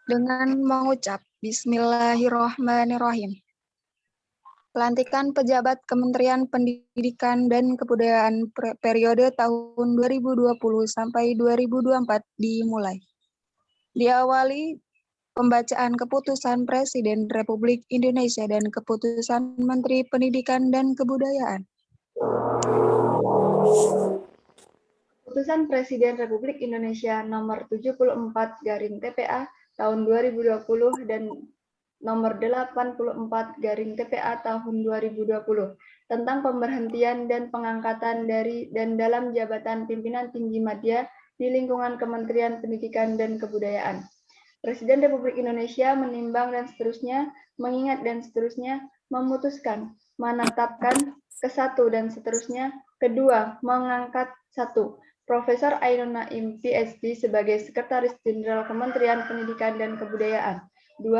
dengan mengucap Bismillahirrohmanirrohim. Pelantikan pejabat Kementerian Pendidikan dan Kebudayaan periode tahun 2020 sampai 2024 dimulai. Diawali pembacaan keputusan Presiden Republik Indonesia dan keputusan Menteri Pendidikan dan Kebudayaan. Keputusan Presiden Republik Indonesia Nomor 74/TPA tahun 2020 dan Nomor 84/TPA tahun 2020 tentang pemberhentian dan pengangkatan dari dan dalam jabatan pimpinan tinggi media di lingkungan Kementerian Pendidikan dan Kebudayaan. Presiden Republik Indonesia menimbang dan seterusnya, mengingat dan seterusnya, memutuskan, menetapkan, ke-1 dan seterusnya, kedua, mengangkat 1. Profesor Ainun Naim, PhD sebagai Sekretaris Jenderal Kementerian Pendidikan dan Kebudayaan. 2.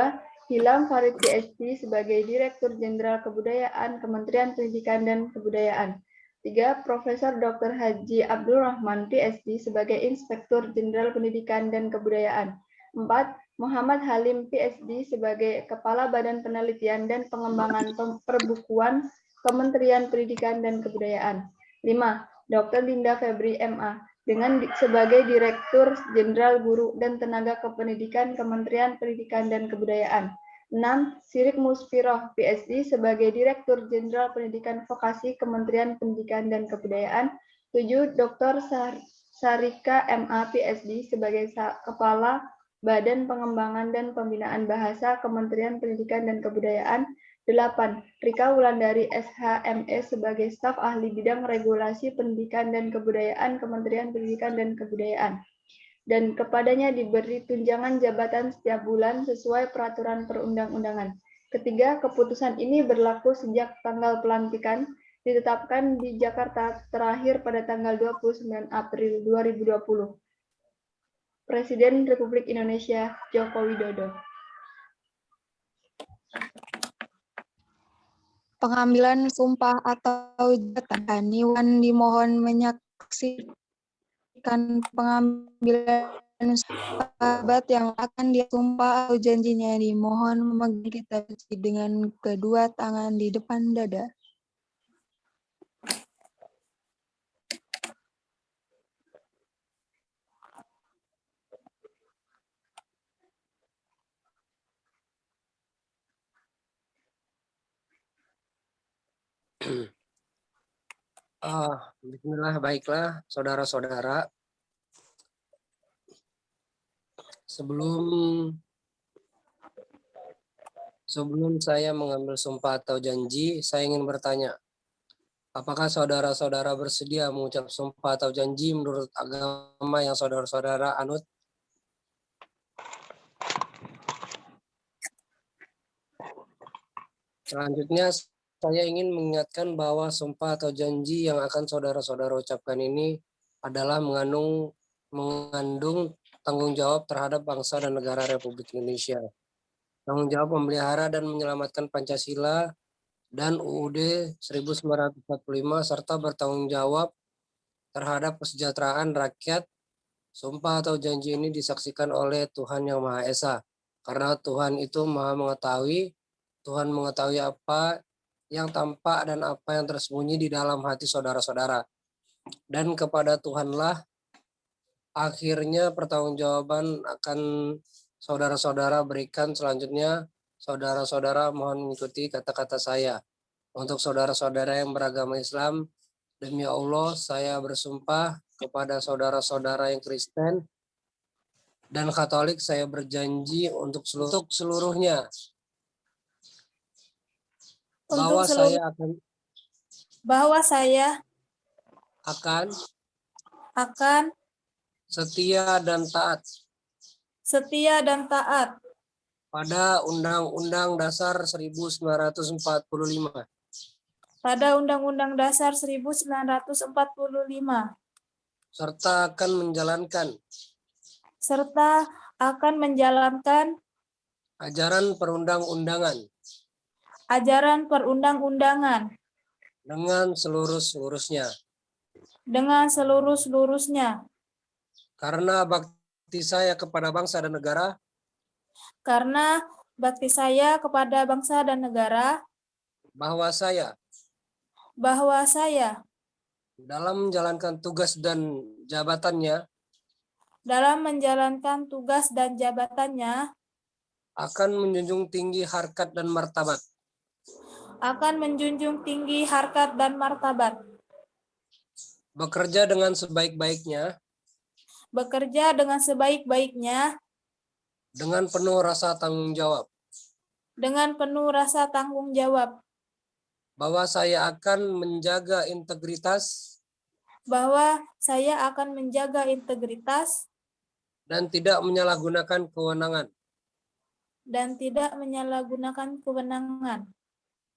Ilham Farid, PhD sebagai Direktur Jenderal Kebudayaan Kementerian Pendidikan dan Kebudayaan. 3. Profesor Dr. Haji Abdul Rahman, PhD sebagai Inspektur Jenderal Pendidikan dan Kebudayaan. 4. Muhammad Halim, PhD sebagai Kepala Badan Penelitian dan Pengembangan Perbukuan Kementerian Pendidikan dan Kebudayaan. 5. Dr. Dinda Febri, MA, sebagai Direktur Jenderal Guru dan Tenaga Kependidikan Kementerian Pendidikan dan Kebudayaan. 6. Sirik Musfiroh, PhD sebagai Direktur Jenderal Pendidikan Vokasi Kementerian Pendidikan dan Kebudayaan. 7. Dr. Sarika, MA, PhD sebagai Kepala Badan Pengembangan dan Pembinaan Bahasa Kementerian Pendidikan dan Kebudayaan. 8. Rika Wulandari, SHME sebagai Staf Ahli Bidang Regulasi Pendidikan dan Kebudayaan Kementerian Pendidikan dan Kebudayaan. Dan kepadanya diberi tunjangan jabatan setiap bulan sesuai peraturan perundang-undangan. Ketiga, keputusan ini berlaku sejak tanggal pelantikan ditetapkan di Jakarta terakhir pada tanggal 29 April 2020. Presiden Republik Indonesia Joko Widodo. Pengambilan sumpah atau jabatan, Iwan dimohon menyaksikan pengambilan sahabat yang akan disumpah atau janjinya dimohon memegang kitab suci dengan kedua tangan di depan dada. Bismillah, baiklah saudara-saudara. Sebelum saya mengambil sumpah atau janji, saya ingin bertanya, apakah saudara-saudara bersedia mengucap sumpah atau janji menurut agama yang saudara-saudara anut? Selanjutnya, saya ingin mengingatkan bahwa sumpah atau janji yang akan saudara-saudara ucapkan ini adalah mengandung tanggung jawab terhadap bangsa dan negara Republik Indonesia. Tanggung jawab memelihara dan menyelamatkan Pancasila dan UUD 1945 serta bertanggung jawab terhadap kesejahteraan rakyat. Sumpah atau janji ini disaksikan oleh Tuhan Yang Maha Esa. Karena Tuhan itu Maha mengetahui, Tuhan mengetahui apa yang tampak dan apa yang tersembunyi di dalam hati saudara-saudara. Dan kepada Tuhanlah akhirnya pertanggungjawaban akan saudara-saudara berikan. Selanjutnya, saudara-saudara mohon mengikuti kata-kata saya. Untuk saudara-saudara yang beragama Islam, demi Allah saya bersumpah kepada saudara-saudara yang Kristen dan Katolik, saya berjanji untuk seluruhnya bahwa saya akan setia dan taat pada Undang-Undang Dasar 1945 serta akan menjalankan ajaran perundang-undangan dengan seluruh-seluruhnya. Karena bakti saya kepada bangsa dan negara. karena bakti saya kepada bangsa dan negara, bahwa saya dalam menjalankan tugas dan jabatannya dalam menjalankan tugas dan jabatannya akan menjunjung tinggi harkat dan martabat, bekerja dengan sebaik-baiknya dengan penuh rasa tanggung jawab, bahwa saya akan menjaga integritas dan tidak menyalahgunakan kewenangan,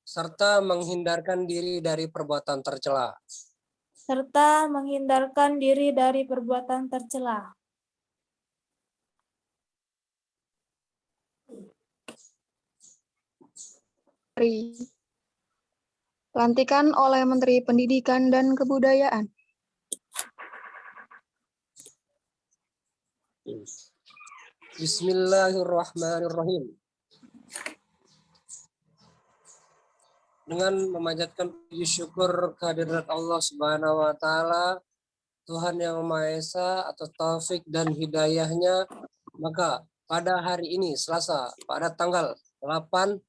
serta menghindarkan diri dari perbuatan tercela. Pelantikan oleh Menteri Pendidikan dan Kebudayaan. Bismillahirrahmanirrahim. Dengan memanjatkan puji syukur kehadirat Allah Subhanahu wa taala, Tuhan yang Maha Esa, atas taufik dan hidayahnya, maka pada hari ini Selasa pada tanggal 8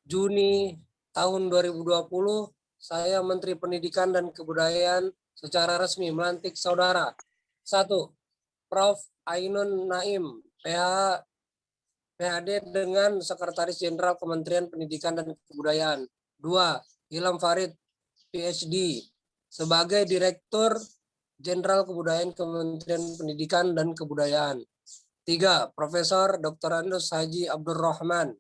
Juni tahun 2020, saya Menteri Pendidikan dan Kebudayaan secara resmi melantik saudara 1. Prof. Ainun Naim, PhD dengan Sekretaris Jenderal Kementerian Pendidikan dan Kebudayaan. 2. Ilham Farid, PhD, sebagai Direktur Jenderal Kebudayaan Kementerian Pendidikan dan Kebudayaan. 3. Profesor Dr. Andes Haji Abdurrahman,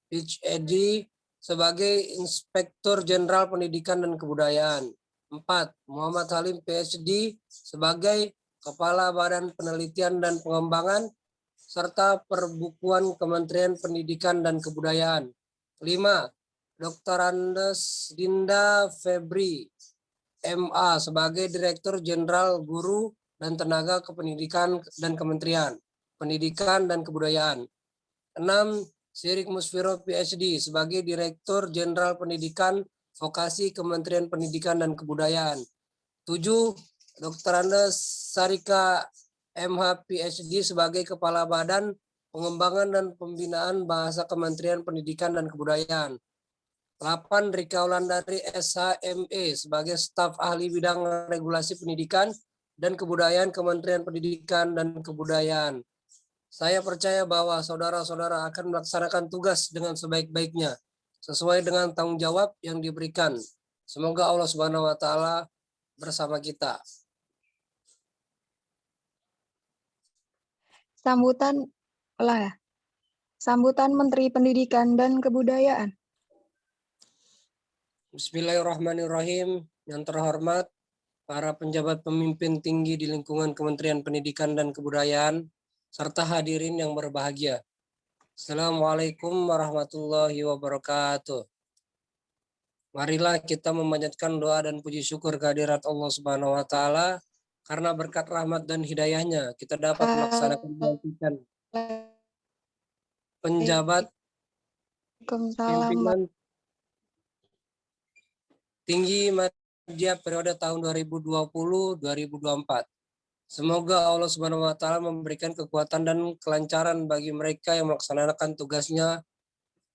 PhD, sebagai Inspektur Jenderal Pendidikan dan Kebudayaan. 4. Muhammad Halim, PhD, sebagai Kepala Badan Penelitian dan Pengembangan serta Perbukuan Kementerian Pendidikan dan Kebudayaan. 5. Dr. Andes Dinda Febri, MA, sebagai Direktur Jenderal Guru dan Tenaga Kependidikan dan Kementerian Pendidikan dan Kebudayaan. 6. Sirik Musfiro, PhD, sebagai Direktur Jenderal Pendidikan Vokasi Kementerian Pendidikan dan Kebudayaan. 7. Dr. Andes Sarika, MH, PhD, sebagai Kepala Badan Pengembangan dan Pembinaan Bahasa Kementerian Pendidikan dan Kebudayaan. 8. Rika Wulandari, SHME, sebagai Staf Ahli Bidang Regulasi Pendidikan dan Kebudayaan Kementerian Pendidikan dan Kebudayaan. Saya percaya bahwa saudara-saudara akan melaksanakan tugas dengan sebaik-baiknya, sesuai dengan tanggung jawab yang diberikan. Semoga Allah Subhanahu wa taala bersama kita. Sambutan Menteri Pendidikan dan Kebudayaan. Bismillahirrahmanirrahim. Yang terhormat para penjabat pemimpin tinggi di lingkungan Kementerian Pendidikan dan Kebudayaan, serta hadirin yang berbahagia. Assalamualaikum warahmatullahi wabarakatuh. Marilah kita memanjatkan doa dan puji syukur kehadirat Allah Subhanahu wa taala, karena berkat rahmat dan hidayahnya kita dapat melaksanakan pelantikan penjabat pimpinan tinggi media periode tahun 2020-2024. Semoga Allah Subhanahu wa taala memberikan kekuatan dan kelancaran bagi mereka yang melaksanakan tugasnya.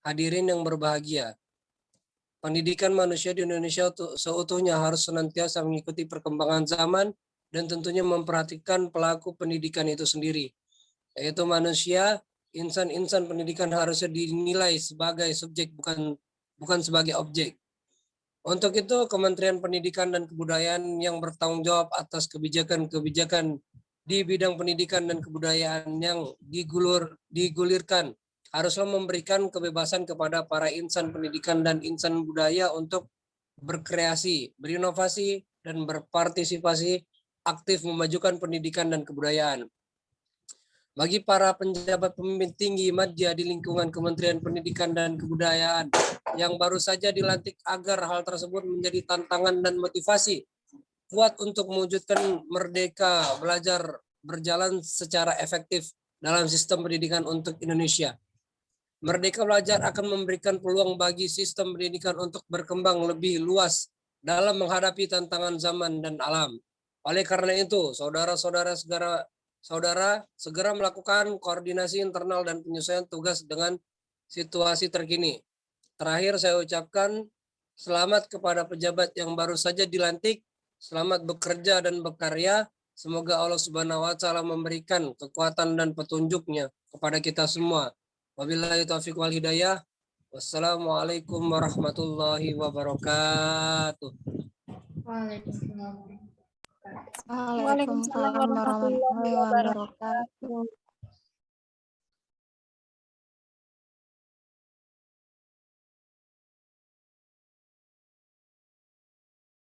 Hadirin yang berbahagia. Pendidikan manusia di Indonesia seutuhnya harus senantiasa mengikuti perkembangan zaman dan tentunya memperhatikan pelaku pendidikan itu sendiri, yaitu manusia. Insan-insan pendidikan harusnya dinilai sebagai subjek, bukan sebagai objek. Untuk itu, Kementerian Pendidikan dan Kebudayaan yang bertanggung jawab atas kebijakan-kebijakan di bidang pendidikan dan kebudayaan yang digulirkan haruslah memberikan kebebasan kepada para insan pendidikan dan insan budaya untuk berkreasi, berinovasi, dan berpartisipasi aktif memajukan pendidikan dan kebudayaan. Bagi para penjabat pemimpin tinggi media di lingkungan Kementerian Pendidikan dan Kebudayaan yang baru saja dilantik, agar hal tersebut menjadi tantangan dan motivasi kuat untuk mewujudkan merdeka belajar berjalan secara efektif dalam sistem pendidikan untuk Indonesia. Merdeka Belajar akan memberikan peluang bagi sistem pendidikan untuk berkembang lebih luas dalam menghadapi tantangan zaman dan alam. Oleh karena itu, saudara segera melakukan koordinasi internal dan penyesuaian tugas dengan situasi terkini. Terakhir saya ucapkan selamat kepada pejabat yang baru saja dilantik. Selamat bekerja dan berkarya. Semoga Allah Subhanahu wa taala memberikan kekuatan dan petunjuknya kepada kita semua. Wabillahi taufiq wal hidayah. Wassalamualaikum warahmatullahi wabarakatuh. Waalaikumsalam. Waalaikumsalam warahmatullahi wabarakatuh.